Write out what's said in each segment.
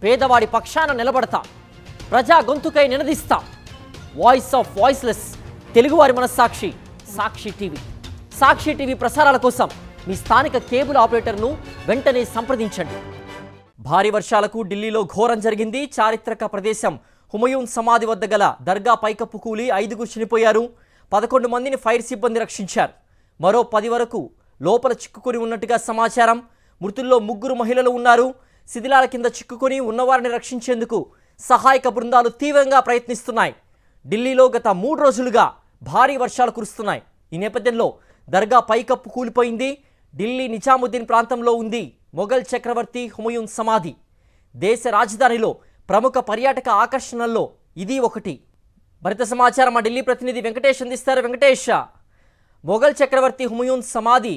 పేదవాడి పక్షాన నిలబడతా, ప్రజా గొంతుకై నినదిస్తా. వాయిస్ ఆఫ్ వాయిస్లెస్, తెలుగువారి మనస్సాక్షి, సాక్షి టీవీ. సాక్షి టీవీ ప్రసారాల కోసం మీ స్థానిక కేబుల్ ఆపరేటర్ను వెంటనే సంప్రదించండి. భారీ వర్షాలకు ఢిల్లీలో ఘోరం జరిగింది. చారిత్రక ప్రదేశం హుమయూన్ సమాధి వద్ద గల దర్గా పైకప్పు కూలి 5 చనిపోయారు. 11 మందిని ఫైర్ సిబ్బంది రక్షించారు. మరో 10 వరకు లోపల చిక్కుకొని ఉన్నట్టుగా సమాచారం. మృతుల్లో 3 మహిళలు ఉన్నారు. శిథిలాల కింద చిక్కుకొని ఉన్నవారిని రక్షించేందుకు సహాయక బృందాలు తీవ్రంగా ప్రయత్నిస్తున్నాయి. ఢిల్లీలో గత 3 రోజులుగా భారీ వర్షాలు కురుస్తున్నాయి. ఈ నేపథ్యంలో దర్గా పైకప్పు కూలిపోయింది. ఢిల్లీ నిజాముద్దీన్ ప్రాంతంలో ఉంది మొఘల్ చక్రవర్తి హుమయూన్ సమాధి. దేశ రాజధానిలో ప్రముఖ పర్యాటక ఆకర్షణల్లో ఇది ఒకటి. మరింత సమాచారం మా ఢిల్లీ ప్రతినిధి వెంకటేష్ అందిస్తారు. వెంకటేష్, మొఘల్ చక్రవర్తి హుమయూన్ సమాధి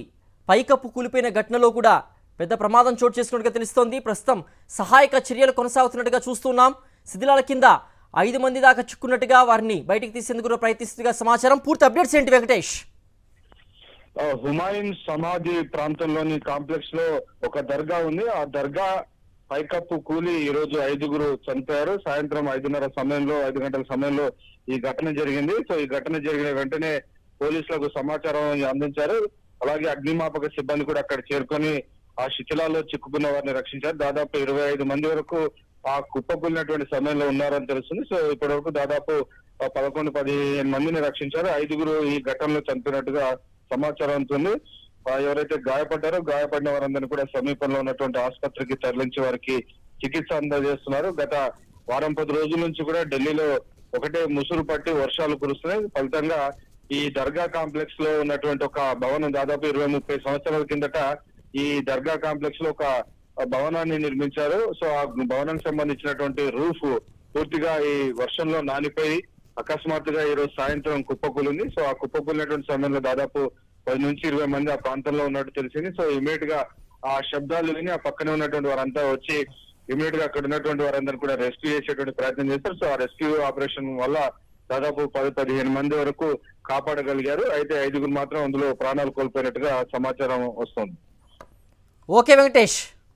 పైకప్పు కూలిపోయిన ఘటనలో కూడా పెద్ద ప్రమాదం చోటు చేసుకున్నట్టుగా తెలుస్తోంది. ప్రస్తుతం సహాయక చర్యలు కొనసాగుతున్నట్టుగా చూస్తున్నాం. శిథిలాల కింద 5 మంది దాకా చిక్కున్నట్టుగా వారిని బయటికి తీసేందుకు ప్రయత్నిస్తున్నట్టుగా సమాచారం. పూర్తి అప్డేట్స్ ఏంటి వెంకటేష్? హుమాయూన్ సమాధి ప్రాంతంలోని కాంప్లెక్స్ లో ఒక దర్గా ఉంది. ఆ దర్గా పైకప్పు కూలి ఈ రోజు 5 చనిపోయారు. సాయంత్రం 5 గంటల సమయంలో ఈ ఘటన జరిగింది. సో ఈ ఘటన జరిగిన వెంటనే పోలీసులకు సమాచారం అందించారు. అలాగే అగ్నిమాపక సిబ్బంది కూడా అక్కడ చేరుకొని ఆ శిథిలాల్లో చిక్కుకున్న వారిని రక్షించారు. దాదాపు 25 మంది వరకు ఆ కుప్పకూలినటువంటి సమయంలో ఉన్నారని తెలుస్తుంది. సో ఇప్పటి వరకు దాదాపు 11-15 మందిని రక్షించారు. 5 ఈ ఘటనలో చనిపోయినట్టుగా సమాచారం ఉంటుంది. ఎవరైతే గాయపడిన వారందరినీ కూడా సమీపంలో ఉన్నటువంటి ఆసుపత్రికి తరలించి వారికి చికిత్స అందజేస్తున్నారు. గత వారం 10 రోజుల నుంచి కూడా ఢిల్లీలో ఒకటే ముసురు పట్టి వర్షాలు కురుస్తున్నాయి. ఫలితంగా ఈ దర్గా కాంప్లెక్స్ లో ఉన్నటువంటి ఒక భవనం దాదాపు 20-30 సంవత్సరాల కిందట ఈ దర్గా కాంప్లెక్స్ లో ఒక భవనాన్ని నిర్మించారు. సో ఆ భవనానికి సంబంధించినటువంటి రూఫ్ పూర్తిగా ఈ వర్షంలో నానిపోయి అకస్మాత్తుగా ఈ రోజు సాయంత్రం కుప్పకూలింది. సో ఆ కుప్పకూలినటువంటి సమయంలో దాదాపు 10 నుంచి 20 మంది ఆ ప్రాంతంలో ఉన్నట్టు తెలిసింది. సో ఇమీడియట్ గా ఆ శబ్దాలు విని ఆ పక్కనే ఉన్నటువంటి వారంతా వచ్చి ఇమీడియట్ గా అక్కడ ఉన్నటువంటి వారందరూ కూడా రెస్క్యూ చేసేటువంటి ప్రయత్నం చేస్తారు. సో ఆ రెస్క్యూ ఆపరేషన్ వల్ల దాదాపు 10-15 మంది వరకు కాపాడగలిగారు. అయితే 5 మాత్రం అందులో ప్రాణాలు కోల్పోయినట్టుగా సమాచారం వస్తుంది. ఓకే వెంకటేష్.